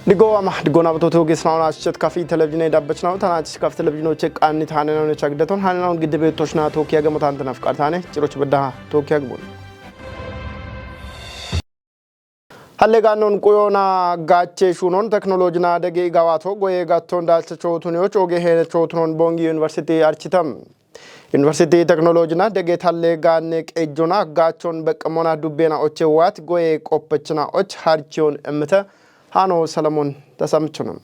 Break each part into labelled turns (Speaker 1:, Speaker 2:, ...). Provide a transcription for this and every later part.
Speaker 1: Digo nabato gisnauna ashchet kafi television dabachnaw tanach kaf televisionoche qanit hananaw chagdaton hananaw gidbe toshna tokiya gamotan tanafqartane ciroch bada tokiya gbon Halleganon qoyona gache shunon technology na dege gawato goye gatton dalcho tunyo choge he chotron bongi university architam University technology na dege hallegan ejona gachon beqmona dubena ochewat goye qoppechna och harchion emta Hano Salomon tasamchunum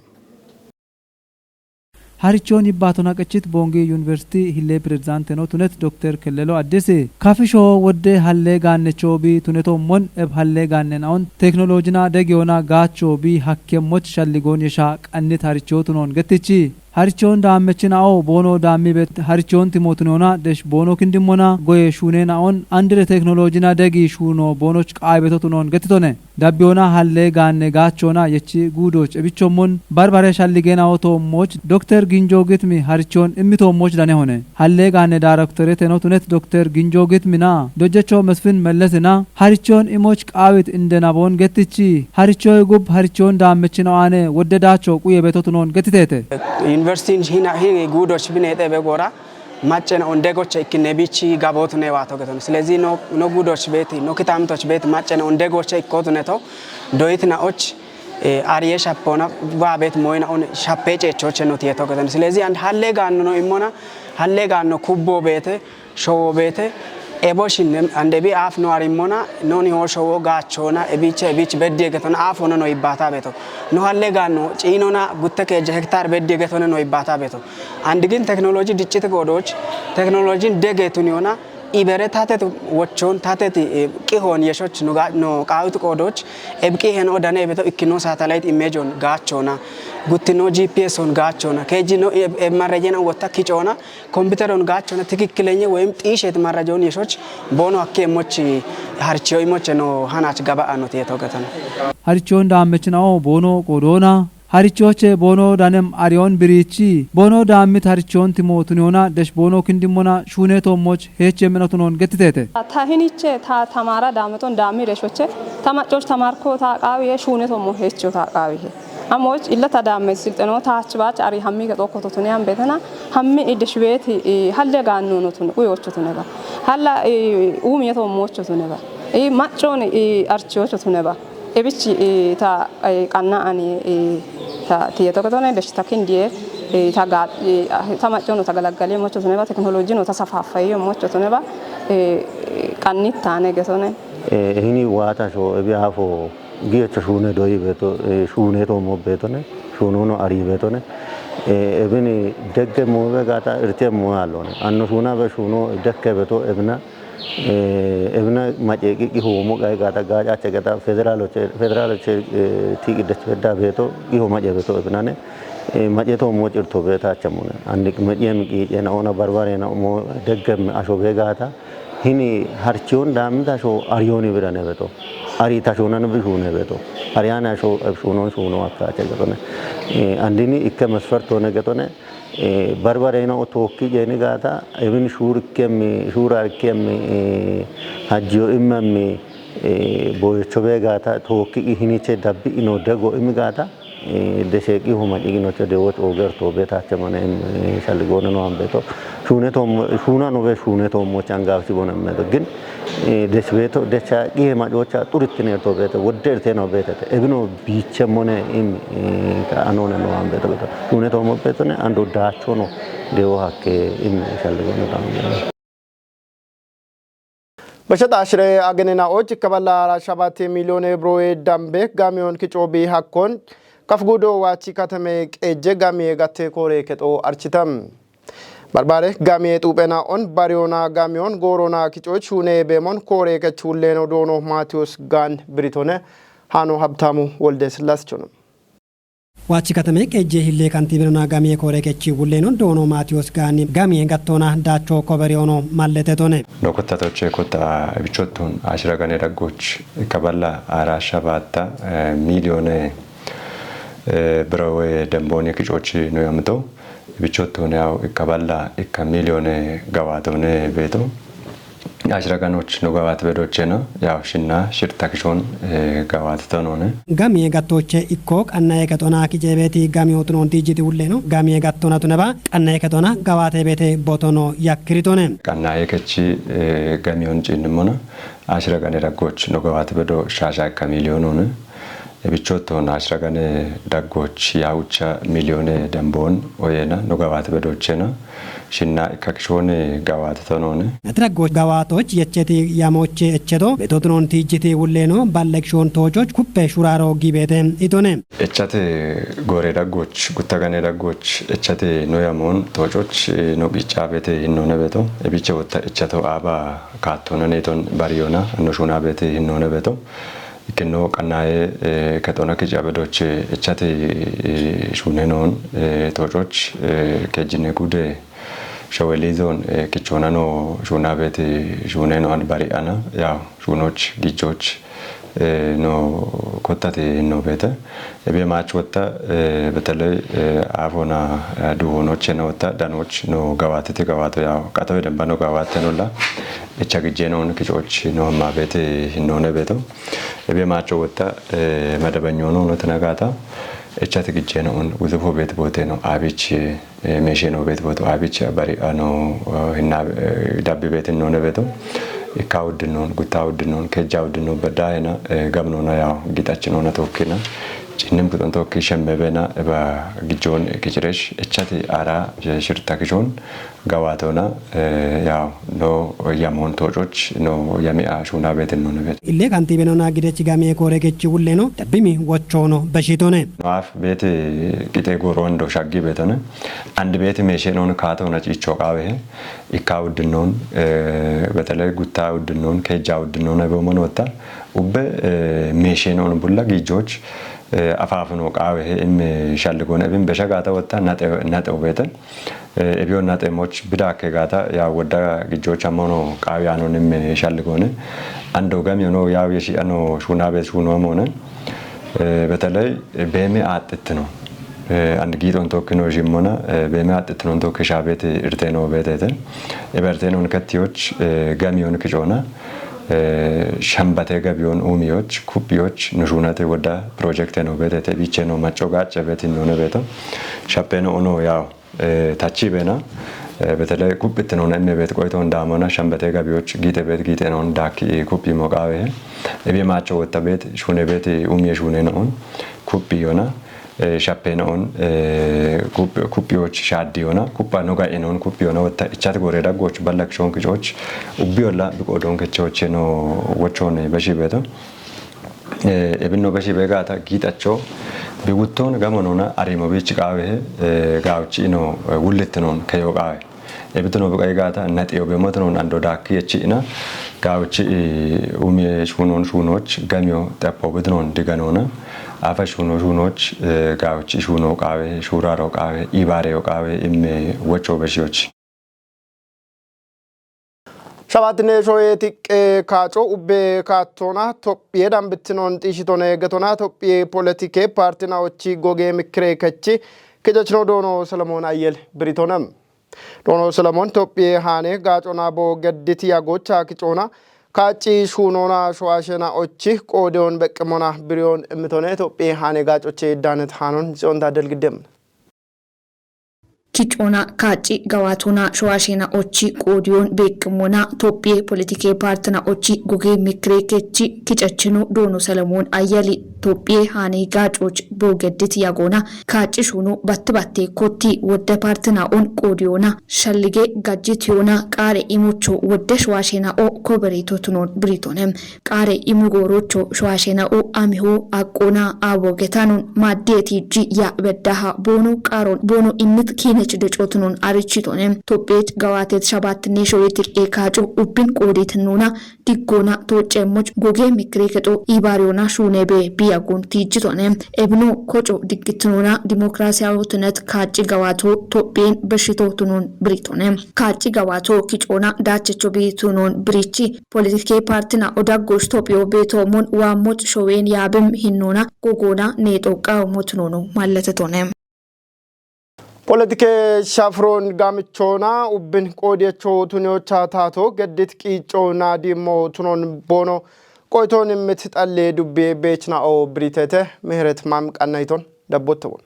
Speaker 2: Harichon Ibatona Kachit Bongi University Hille Prezanteno Tunet Dr. Kellelo Adese Kafisho Wode Hallegan Nechobi Tuneto Mon Eb Hallegan on Technology na Degiona Gachobi Hakke Moch Shalligon Yashak Annit Harichotunon Getichi Harichon da mechinao bono da mibet harichon timotunona desh bono kindimona goye shunena on andre technology na degi shuno bonoch qaibetotunon getitone dabbiona halle ganne gachona yechi gudoch ebichomon barbare shalligena oto moch Dr. Ginjo Gitmi harichon immito moch dane hone halle ganne directorate enotunet Dr. Ginjo Gitmina dojecho mesfin mellesina harichon imoch qaibet indena bon getichi harichoy gub harichon da mechinao ane woddedacho quyebetotunon getitete
Speaker 3: University hina gudoch binete begora matchen on degoche ikinebichi gabotune wato geton ስለዚህ no gudoch beti no kitamtoch beti matchen on degoche ikotuneto doitna och ariye shapona babet moyna on shapeche choche no tieto geton ስለዚህ and halle ganno no imona halle ganno kubbo bete showo bete Eboshin and debi af no arimona noni hosho gachona ebich bedde geton af ono no ibata beto no halle ganno cinona gutteke hectar bedde geton no ibata beto and gin technology dichite godoch technology degetuniona ibere tatet wochon tatet qihon yeshoch no qaawit godoch ebqi hen odane beto ikkino satellite image on gachona guttino GPS on gachona kejino marrejena wotta kichona computer on gachona tikikkilenye wayim xishet marrajon yeshoch bono akke mochi harchiyo imoche no hanach gaba anot yetogetan
Speaker 2: harchon da mechnao bono corona harichoche bono danem arion birichi bono damit harchon timotuniona desh bono kindimona shune to moch heche menatunon getitete
Speaker 4: tahiniche ta tamara dameton dami reshoche tamachoch tamarko ta qawi shune to mo hecho ta qawi amoch illa tadamme silteno taachbach ari hammi gedokototuni am betena hammi idishweti halle ganunotun uyochotuneba halla umiyeto mochotuneba machon archochotuneba ebichi ta qanna ani ta tieto ketone deshtakindie ta ga tamachono tagalagale mochotuneba technology no tasafafayo mochotuneba qannitane getone
Speaker 5: hini wata sho ebi hafo Giacha shune doi beto shune to mo betone shuno ari betone ebini degge mo gata irte mo alone anno shuna be shuno dekke beto ebna maje ki ho mo gata gaja chegata federal ti idda beto ki ho maje beto ebna ne maje to mo irto beta chamuna andik maje mi ki ena ona barbare na mo degge asho be gata hini harchion damda sho arioni birane beto Ari tashona no bihune beto Ariana sho shuno akka chegatone andini ikke masfarto ne gatone barbare na otoki jeni gata even shura kemmi hajjo immi boychobe gata toki hiniche dabbi ino dago imigata deseki homa igino chede wot ogerto beta chamane shalgona no ambeto shuna no be shune to mo changa sibona medo gin desveto decha gema docha turittine to beta wodderte no beta ebino biche mone im anone no ambeto shune to mo betone ando dacho no dewo hakke im shalgona tambe
Speaker 1: Bashat ashre agenena och kabala shabate milyone broe dambe gamion kichobi hakkon kafgudo wachi katame eje gamie gatte kore keto architam Barbare gamie tupena on bariona gamion gorona kichoch shune bemon kore kechuleno dono Matthews Gan Britone hano habtamu wolde slaschunum
Speaker 6: Wachi katame eje hille kantibirona gamie kore kechi wuleno dono Matthews Gan gamie gattona dacho koberiono malletetone
Speaker 7: Dokotatoche kota bichotun ashragane ragoch kabala arashabata milyone brawe dambone kichochi no yamto bichotun yaw kabala 1 milyone gawadone beto አሽረጋኖች ነው ገባት በዶቼ ነው ያው ሽና ሽርታክሾን ገባት ተኖነ
Speaker 6: ጋሚ የጋቶቼ ኢኮ ቀና የከቶና ኪጄቤቲ ጋሚ ወጥኖን ቲጂቲ ሁሌ ነው ጋሚ የጋቶና ቱነባ ቀና የከቶና ገባቴ ቤቴ ቦቶኖ ያክሪቶነ
Speaker 7: ቀና የከቺ ጋሚውን ጭንሞና አሽረጋኔ ዳጎች ነው ገባት በዶ ሻሻ ከሚሊዮኑን የብቾቶን አሽረጋኔ ዳጎች ያውቻ ሚሊዮን ደንቦን ወየና ነው ገባት በዶቼና ሽና ከክሾን ገባት ተኖነ
Speaker 6: ትረጎች ገዋቶች የቸቲ ያሞቼ እቸቶ ቤቶትኖን ቲጂቲ ሁሌ ነው ባለክሾን ቶጆች ኩፔ ሹራሮ ጊቤቴ ኢቶነ
Speaker 7: እቸቴ ጎሬ ዳጎች ጉታጋኔ ዳጎች እቸቴ ነው ያሞን ቶጆች ነው ቢጫ ቤቴ ይኖነ ቤቶ እቢቸ ወጣ እቸቶ አባ ካቶነ ኔቶን ባሪዮና እነሹና ቤቴ ይኖነ ቤቶ ይከኖ ቀናዬ ከቶና ከጃበዶች እቸቴ ሹኔኖን ቶጆች ከጅኔ ጉዴ ሸወሊ ዞን ኪቾና ነው ሹና ቤት ሹኔ ነው አንድ ባሪአና ያው ሹኖች ጊጆች ነው ኮታቴ ነው ቤተ የቤማች ወጣ በተለይ አፎና ዱሆኖች ነው ወጣ ዳኖች ነው ገባቴ ገባቶ ያው ቀጠው ደንባ ነው ገባቴ ነውላ እቻ ግጄ ነው ኪቾች ነው ማ ቤት ነው ቤቶ የቤማች ወጣ መደበኛው ነው ተነጋታ እቻት ግጄ ነው ውዝፎ ቤት ቦቴ ነው አቢች ሜሼ ነው ቤት ቦቶ አቢች ባሪአ ነው እና ዳብ ቤት ነው ቤቶ ኢካውድ ነው ጉታውድ ነው ከጃውድ ነው በዳይና ገብኖና ያው ጊጣችን ሆነ ተወከና ጭንም ቁጥን ተወከ ሸመበና በግጆን ከጭረሽ እቻት አራ ሽርታክጆን ገዋቶና ያው ነው ያሞን ቶጆች ነው ያሚያ ሹና ቤት ነው ቤት
Speaker 6: ኢሌ ካንቲቤኖና ግዴች ጋሚ ኮሬኬች ሁሌ ነው ደብሚ ወቾ ነው በሽቶነ
Speaker 7: አፍ ቤት ቂጤ ጎሮ እንደው ሻጊ ቤት ነው አንድ ቤት ሜሼ ነው ካቶና ጭቾ ቃዌ ኢካውድ ነው በተለይ ጉታ ውድ ነው ከጃ ውድ ነው ነው በመን ወጣ ኡበ ሜሼ ነው ቡላ ጊጆች አፋፍኖ ቃዌ እም ሻልጎነ እብን በሸጋታ ወጣ ናጠው ቤተን እቢዮና ጤሞች ብዳከ ጋታ ያ ወዳ ግጆች አሞኖ ቃዊያኖንም ሻልጎነ አንዶ ጋም የሆነ ያው የሺአኖ ሹና ቤት ሹኖ ሆነ በተለይ በሜ አጥት ነው አንድ ጊጦን ቶክኖ ጂሞና በሜ አጥት ነው ቶክሻ ቤት እርቴኖ ቤተተ እበርቴኖን ከቲዎች ጋሚዮን ክጆና ሸምባቴ ገቢዮን ኡሚዎች ኩፒዎች ንሹናቴ ወዳ ፕሮጀክት ነው ቤተተ ቢቼ ነው ማጮጋጨ ቤት ነው ቤቶ ሻፔኖ ኦኖ ያው ታቺ ቤና በተለይ ኩፕት ነው ነን ቤት ቆይቶ እንዳማና ሸምበቴ ገቢዎች ጊጤ ነው ዳኪ ኩፒ ሞቃዌ እቤማቸው ወጣ ቤት ሹኔ ቤት ኡሚየ ሹኔ ነው ኩፒ ዮና ሻፔኖን ኩፒዎች ሻዲ ዮና ኩፓ ነው ጋር ነው ኩፒ ዮና ወጣ እቻት ጎሬ ዳጎች ባላክሾን ክጆች ኡቢዮላ ቢቆዶን ከቾች ነው ወቾን በሺ ቤቶ እብኖ በሺ ቤጋታ ጊጣቸው ቢውቶን ገመኖና አሪሞ ቢች ቃዌ ጋውጪ ነው ውልት ነው ከዮቃዌ እብትኖ በቃይ ጋታ ነጤው በሞት ነው አንዶ ዳክ የቺና ጋውጪ ኡሚ ሹኖች ገሚዮ ጠፖ ብትኖ ድገኖና አፈሽ ሹኖች ጋውጪ ሹኖ ቃዌ ሹራሮ ቃዌ ኢባሬው ቃዌ እም ወቾ በሺዎች
Speaker 1: ሸባትኔ ሾዬቲቅ ካጮ ኡቤ ካቶና ቶጵዬ ዳምብትኖን ጢሽቶነ ገቶና ቶጵዬ ፖለቲኬ ፓርቲናዎቺ ጎጌ ምክሬ ከቺ ከጀችኖ ዶኖ ሰለሞን አየል ብሪቶነም ዶኖ ሰለሞን ቶጵዬ ሃኔ ጋጮና ቦ ገድት ያጎቻ ክጮና ካጪ ሹኖና ሸዋሸና ኦቺ ቆዴውን በቅሞና ብሪዮን እምቶነ ቶጵዬ ሃኔ ጋጮቼ ዳነት ሃኖን ጾን ታደል ግደም
Speaker 8: ኪጮና ካጪ ገዋቱና ሸዋሼና ኦቺ ቆዲዮን ቤቅሞና ቶፒ ፖለቲኬ ፓርቲና ኦቺ ጉጌ ምክሬ ከቺ ኪጨችኑ ዶኖ ሰለሞን አየሊ ቶፒ ሃኔ ጋጮች ቦገድት ያጎና ካጪ ሹኑ ባትባቴ ኮቲ ወደ ፓርቲና ኦን ቆዲዮና ሸልጌ ጋጅት ዮና ቃሬ ኢሞቾ ወደ ሸዋሼና ኦ ኮበሬቶትኖን ብሪቶነም ቃሬ ኢሙጎሮቾ ሸዋሼና ኦ አሚሆ አቆና አቦገታኑን ማዴቲ ጂ ያ በዳሃ ቦኑ ቃሮን ቦኑ ኢምት ኪነ ደጮትኑን አርቺቶንም ቶጴት ገዋቴት ሸባትኔ ሾይት ኤካጮ ኡብን ቆዴትኑና ዲጎና ቶጨሞች ጎጌ ምክሬ ከጦ ኢባሪዮና ሹኔቤ ቢያጎን ቲጅቶንም ኤብኖ ኮጮ ዲግትኑና ዲሞክራሲያዊትነት ካጪ ገዋቶ ቶጴን በሽቶትኑን ብሪቶንም ካጪ ገዋቶ ኪጮና ዳቸቾ ቤቱኑን ብሪቺ ፖለቲኬ ፓርቲና ኦዳጎሽ ቶጵዮ ቤቶሙን ዋሞች ሾዌን ያብም ሂኑና ጎጎና ኔጦቃ ሞትኑኑ ማለተቶንም
Speaker 1: ፖለቲኬ ሻፍሮን ጋምቾና ኡብን ቆዲቾ ቱኒዮቻ ታቶ ገድት ቂጮና ዲሞ ቱኖን ቦኖ ቆይቶን ምትጠለ ዱቤ ቤችናኦ ብሪቴተ ምህረት ማምቃናይቶን ደቦተቦን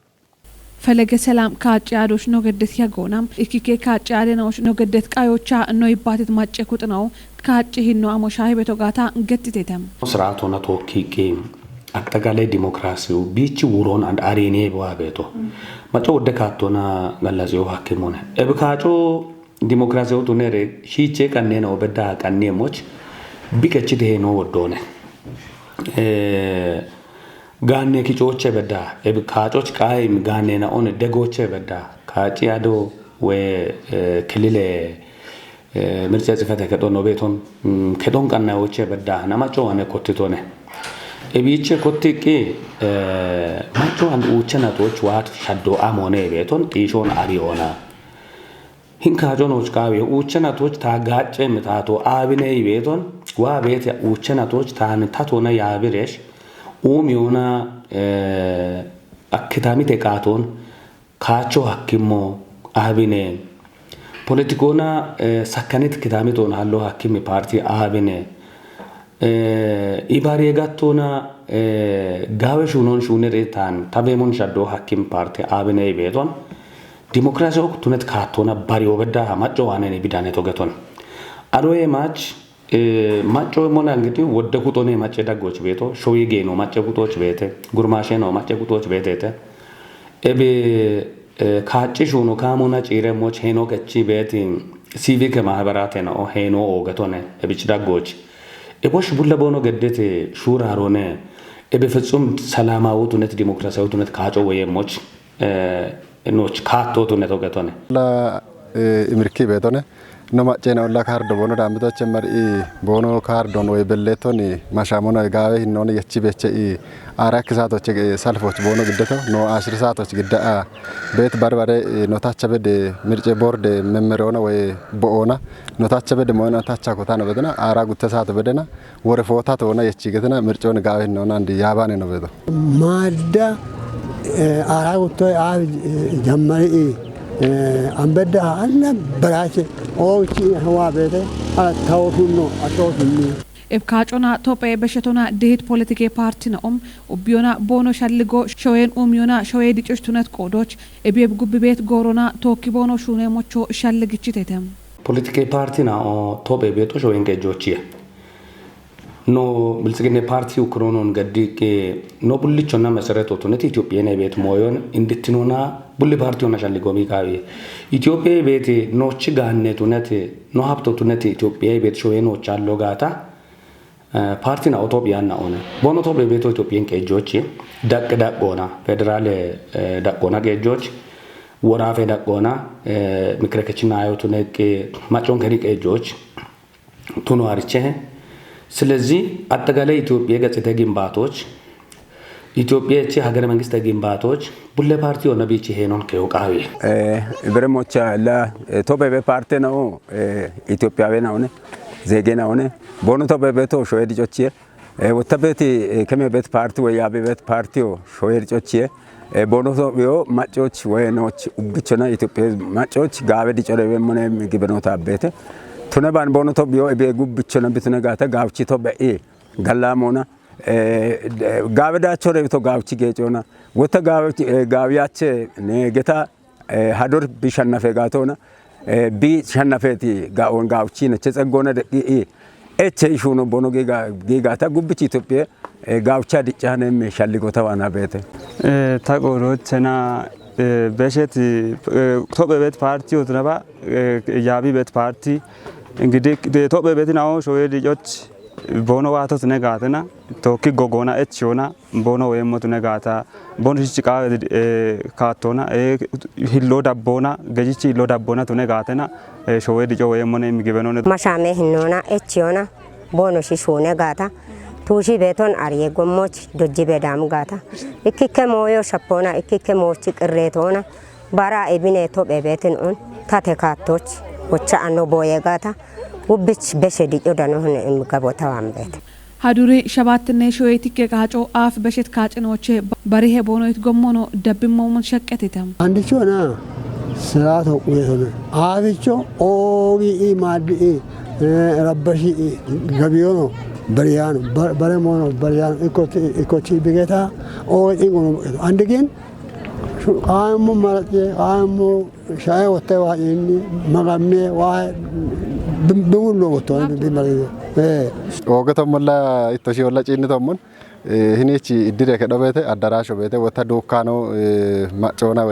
Speaker 9: ፈለገ ሰላም ካጫዶች ነው ገደት ያጎናም ኢኪኬ ካጫደናዎች ነው ገደት ቃዮቻ ነው ይባትት ማጨኩት ነው ካጭሂን ነው አሞሻይ በተጋታ ገትቴተም
Speaker 10: ስርዓቶና ቶኪኬ አጠቃላይ ዲሞክራሲው ቢቺ ውሮን አንድ አሬኔ ባቤቶ ማጮ ወደ ካቶና ገላዚዮ ሀኪሞነ እብካጮ ዲሞክራሲው ቱነሬ ሺቼ ቀኔ ነው በዳ ቀኔሞች ቢከቺት ሄ ነው ወዶነ ጋኔ ኪጮቼ በዳ እብካጮች ቃይ ጋኔና ኦን ደጎቼ በዳ ካጪያዶ ወይ ክልለ ምርጫ ጽፈተ ከዶኖ ቤቶን ከዶን ቀናዎቼ በዳ ናማጮ አነ ኮትቶነ እቢቼ ኮትቄ ማጮ አንድ ኡቸናቶች ዋት ሻዶ አሞኔ ቤቶን ጢሾን አሪዮና ሂንካጆኖች ቃዊ ኡቸናቶች ታጋጨ ምታቶ አብኔ ቤቶን ዋ ቤት ኡቸናቶች ታምታቶና ያብሬሽ ኡሚዮና አክታሚ ተቃቶን ካቾ ሐኪሞ አብኔ ፖለቲኮና ሰከነት ክታሚቶን አሎ ሐኪም ፓርቲ አብኔ ኢባሪ ጋቶና ጋወሹኖን ሹነሬታን ታበሞን ሻዶ ሐኪም ፓርቲ አብኔ ቤቶን ዲሞክራሲው ቱነት ካቶና ባሪዮ በዳ ማጮ ዋነኔ ቢዳኔ ተገቶን አሮዬ ማች ማጮ ሞና እንግዲህ ወደ ኩቶኔ ማጨ ዳጎች ቤቶ ሾይጌ ነው ማጨ ኩቶች ቤተ ጉርማሼ ነው ማጨ ኩቶች ቤተ ኤቤ ካጭሹ ነው ካሞና ጪረሞች ሄኖ ከቺ ቤት ሲቪክ ማህበራት ነው ሄኖ ኦገቶነ እብጭ ዳጎች ኤቦሽ ቡለቦኖ ገደት ሹራሮነ ኤቤ ፍጹም ሰላማው ቱነት ዲሞክራሲያው ቱነት ካጮ ወየሞች ኖች ካቶ ቱነት ኦገቶነ
Speaker 11: ላ ኢምርኪ ቤቶነ ነማጨና ወላ ካርዶ ቦኖ ዳምቶች መሪ ቦኖ ካርዶን ወይ በሌቶን ማሻሞና ጋዌ ሂኖነ የቺ ቤቸ አራክ ሰዓቶች ሰልፎች ቦኖ ግደቶ ኖ 10 ሰዓቶች ግዳ ቤት ባርባሬ ኖታቸ በደ ምርጭ ቦርድ መመሪያውና ወይ ቦኦና ኖታቸ በደ ሞና ታቻ ኮታ ነው በደና አራ ጉተ ሰዓት በደና ወረ ፎታ ተወና የቺ ገተና ምርጭውን ጋዌ ሂኖና እንዲ ያባኔ ነው በዶ
Speaker 12: ማዳ አራ ጉተ አ ጀመሪ አንበዳ አለ በራቸ ኦቺ ህዋ ቤተ አታውፉኖ አታውፉኒ
Speaker 9: ኤብካጮና ቶጴ በሸቶና ድህት ፖለቲኬ ፓርቲ ነኦም ኡቢዮና ቦኖ ሸልጎ ሾዌን ኡሚዮና ሾዌ ዲጮች ቱነት ቆዶች ኤቤብ ጉብ ቤት ጎሮና ቶኪ ቦኖ ሹኔ ሞቾ ሸልግችቴተም
Speaker 10: ፖለቲኬ ፓርቲ ና ቶጴ ቤቶ ሾዌን ገጆች ኖ ብልጽግና ፓርቲው ክሮኖን ገዲቄ ኖ ቡልቾና መሰረቶ ቱነት ኢትዮጵያ ነ ቤት ሞዮን እንድትኖና ቡል ፓርቲውና ሸልጎ ሚካዊ ኢትዮጵያ ቤት ኖች ጋኔ ቱነት ኖ ሀብቶ ቱነት ኢትዮጵያ ቤት ሾዌኖች አሎ ጋታ ፓርቲና ኢትዮጵያና ኦነ ቦኖ ቶጴ ቤቶ ኢትዮጵያን ቀጆች ዳቆና ፌደራል ዳቆና ቀጆች ወራፌ ዳቆና ምክረከችና አዮቱ ነቄ ማጮን ከሪ ቀጆች ቱኖ አርቼ ስለዚህ አጠቃላይ ኢትዮጵያ ገጽታ ግንባቶች ኢትዮጵያ እቺ ሀገረ መንግስት ግንባቶች ቡለ ፓርቲ ሆነ ቢቺ ሄኖን ከውቃዊ
Speaker 13: ብረሞቻ ለቶጴ ፓርቲ ነው ኢትዮጵያዊ ነው ዜጌና ሆነ ቦኖ ቶጴ ቤቶ ሾዌ ዲጮች ወተቤት ከመቤት ፓርቲ ወይ ያቤት ፓርቲው ሾዌ ዲጮች ቦኖ ቶጴዮ ማጮች ወይኖች ኡብቾና ኢትዮጵያ ማጮች ጋቤ ዲጮለ ወመነ ግብኖታ ቤት ቱነባን ቦኖ ቶጴዮ ኤቤ ጉብቾና ቢትነጋታ ጋብቺ ቶጴ ገላሞና ጋበዳቸው ረብቶ ጋብቺ ጌጮና ወተ ጋቢያቸ ነገታ ሀዶር ቢሸነፈ ጋቶና ቢ ሸነፈቲ ጋውን ጋብቺ ነቸ ጸጎና ደቂ ኤቸ ይሹኖ ቦኖ ጌጋታ ጉብቺ ኢትዮጵያ ጋብቻ ዲጫነም ሸልጎ ተዋና ቤተ
Speaker 14: ታቆሮችና በሸት ቶጴ ቤት ፓርቲ ወትነባ ያቢ ቤት ፓርቲ እንግዲህ ቶጴ ቤት ነው ሾዌ ዲጮች ቦኖ ዋቶት ነጋተና ቶኪ ጎጎና ኤችዮና ቦኖ ወየሞቱ ነጋታ ቦኖ ቺቃ ካቶና ሂሎ ዳቦና ገጂቺ ሂሎ ዳቦና ቱ ነጋተና ሾዌ ዲጮ ወየሞነ የሚገበኖ
Speaker 15: ማሻሜ ሂኖና ኤችዮና ቦኖ ሺሹ ነጋታ ቱሺ ቤቶን አርየ ጎሞች ዶጂ ቤዳም ጋታ ኢኪከ ሞዮ ሸፖና ኢኪከ ሞቺ ቅሬቶና ባራ ኤቢኔ ቶጴ ቤትን ኦን ታቴካቶች ወቻ አኖ ቦየ ጋታ ውብች በሸዲ ዮዳኖን እንገቦታው አምበት
Speaker 9: ሀዱሪ ሸባትነ ሾይቲከ ቃጮ አፍ በሸት ካጭኖቼ በሪሄ ቦኖይት ጎሞኖ ደብሞሙን ሸቀቴተም
Speaker 12: አንድቾና ስራ ተቆየነ አብቾ ኦቢ ማዲ ረበሺ ገቢዮ ነው በሪያኑ በረሞኖ በሪያኑ ኢኮቲ ቢገታ ኦ ኢንጎኖ አንድ ግን ቃሙ ማለት ቃሙ ሻይ ወጣ ይኒ መጋሜ ዋ በሙሉ ወጣ ቢመረየ
Speaker 11: ወገቶ ሞላ ኢቶሺ ወላ ጪንቶሙን hinechi idire ke dobete adarasho bete wata dokano machona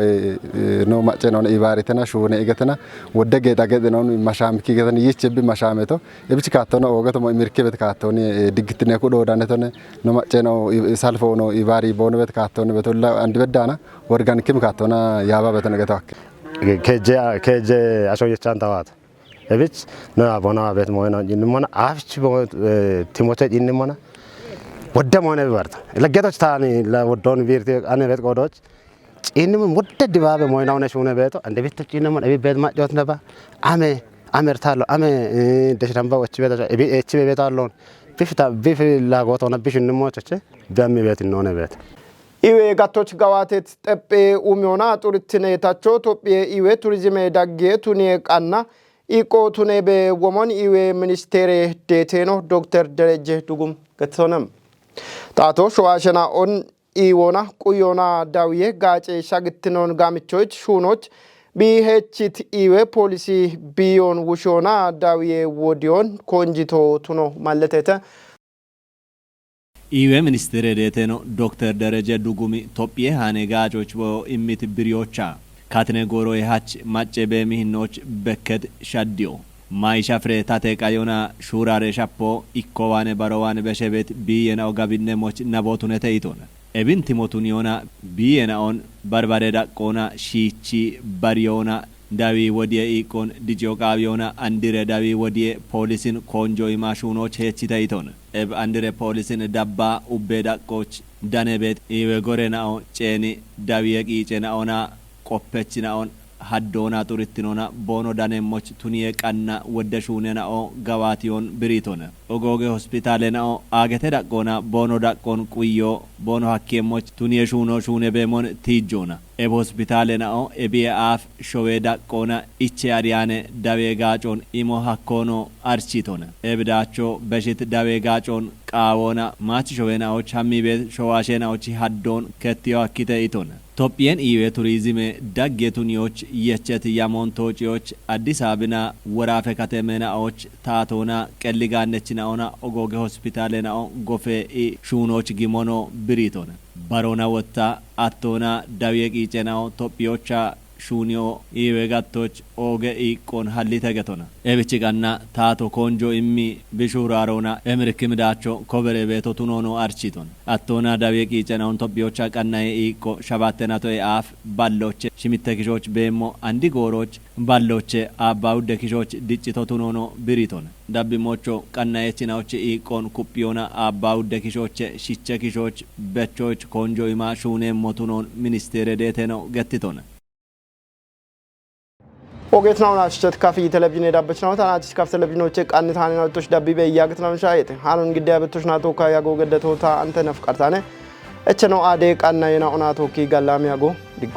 Speaker 11: no machena no ibaritena shune igetena wodde geda gedeno mashamki geten yichebi mashameto ebichi katono ogato mo mirke bet katoni digitne ku do danetone no macheno salfo no ibari bono bet katoni betolla andi bedana organic kim katona yaba betene getak
Speaker 16: keje asho yechan tawat ebich no abona bet moyna jinmona afchi bo timote jinmona ወደ ማነ ቢባርታ ለገቶች ታኒ ለወዶን ቢርቴ አነ ቤት ቆዶች ጪንም ወደ ድባበ ሞይናው ነሽ ሆነ ቤቶ እንደ ቤት ጪንም ቤት ማጫወት ነባ አመርታሎ ደሽዳምባ ወጭ ቤት እቺ ቤት አሎን ቢፍ ላጎት ሆነ ቢሽ እንሞቸች ደም ቤት ነው ቤት
Speaker 1: ኢዌ ጋቶች ጋዋቴት ጠጴ ኡሚዮና ጡርትኔ ታቾ ኢትዮጵያ ኢዌ ቱሪዝም ዳጌ ቱኔ ቃና ኢቆ ቱኔ በወሞን ኢዌ ሚኒስቴር ዴቴኖ ዶክተር ደረጀ ዱጉም ገተሶነም ታቶ ሸዋሸና ኦን ኢዎና ቁዮና ዳውዬ ጋጬ ሻግትኖን ጋምቾች ሹኖች ቢሄችት ኢዌ ፖሊሲ ቢዮን ውሾና ዳውዬ ወዲዮን ኮንጂቶ ቱኖ ማለቴተ
Speaker 17: ኢዌ ሚኒስትር ዴቴኖ ዶክተር ደረጀ ዱጉሚ ኢትዮጵያ ሃኔ ጋጮች ቦ ኢሚት ብሪዮቻ ካትኔ ጎሮ ይሃች ማጬ በሚህኖች በከድ ሻዲዮ ማይሻ ፍሬ ታቴቃዮና ሹራሬ ሻፖ ኢኮዋኔ ባሮዋኔ በሸቤት ቢየናው ጋቢነሞች ነቦቱነ ተይቶነ ኤቢን ቲሞቱኒዮና ቢየናውን ባርባሬ ዳቆና ሺቺ ባሪዮና ዳዊ ወዲየ ኢቆን ዲጆ ቃቢዮና አንዲሬ ዳዊ ወዲየ ፖሊሲን ኮንጆ ይማሹኖች ሄቺ ተይቶነ ኤብ አንዲሬ ፖሊሲን ዳባ ኡቤ ዳቆች ዳኔቤት ኢዌ ጎሬናው ጬኒ ዳዊ የቂጬናኦና ቆፔችናኦን ሀዶና ጡርትኖና ቦኖ ዳኔሞች ቱኒየ ቀና ወደሹኔናኦ ጋዋቲዮን ብሪቶነ ኦጎጌ ሆስፒታሌናኦ አገቴ ዳቆና ቦኖ ዳቆን ቁዮ ቦኖ ሀኬሞች ቱኒየ ሹኖ ሹኔ ቤሞን ቲጆና ኤብ ሆስፒታሌናኦ ኤቢየ አፍ ሾዌ ዳቆና ኢቼ አዲያኔ ዳዌ ጋጮን ኢሞ ሀኮኖ አርቺቶነ ኤብዳቾ በሽት ዳዌ ጋጮን ቃዎና ማች ሾዌናዎች ሀሚቤት ሾዋሼናዎች ሀዶን ከትዮ አኪተ ኢቶነ ኢትዮጵያን ኢዌ ቱሪዝም ዳጌቱኒዎች የቸት ያሞንቶጪዎች አዲስ አበባ ወራፈ ከተመናዎች ታቶና ቀልጋነችናውና ኦጎጌ ሆስፒታሌናው ጎፌ ሹኖች ጊሞኖ ብሪቶነ ባሮና ወጣ አቶና ዳዊቂጨናው ኢትዮጵያዎቻ ሹኒዮ ኢዌ ጋቶች ኦገ ኢቆን ሀሊ ተገቶና ኤብቺቃና ታቶ ኮንጆ ኢሚ ቢሹራሮና ኤምርክምዳቾ ኮበሬ ቤቶ ቱኖኖ አርቺቶን አቶና ዳዊቂጨናው ኢትዮጵያዎቻ ቀናይ ኢቆ ሸባተናቶ አፍ ባሎች ሽሚተኪሾች ቤሞ አንዲ ጎሮች ባሎች አባው ደኪሾች ዲጭቶ ቱኖኖ ብሪቶን ዳቢሞቾ ቀናየችናዎች ኢቆን ኩፒዮና አባው ደኪሾች ሽቸኪሾች በቾች ኮንጆ ኢማ ሹኔ ሞቱኖን ሚኒስቴር ዴቴኖ ገትቶነ
Speaker 1: ኦጌትናው ናሽቸት ካፊ ቴሌቪዥን ዳበች ነው ታናችስ ካፍ ቴሌቪዥኖች ቃንታን ናቶች ዳቢ በያግት ነው ሻይት ሃሉን ግዲያ በቶች ናቶ ካያጎ ገደቶታ አንተ ነፍቀርታነ እቸ ነው አዴ ቃና የና ኦናቶኪ ጋላሚያጎ ዲጎ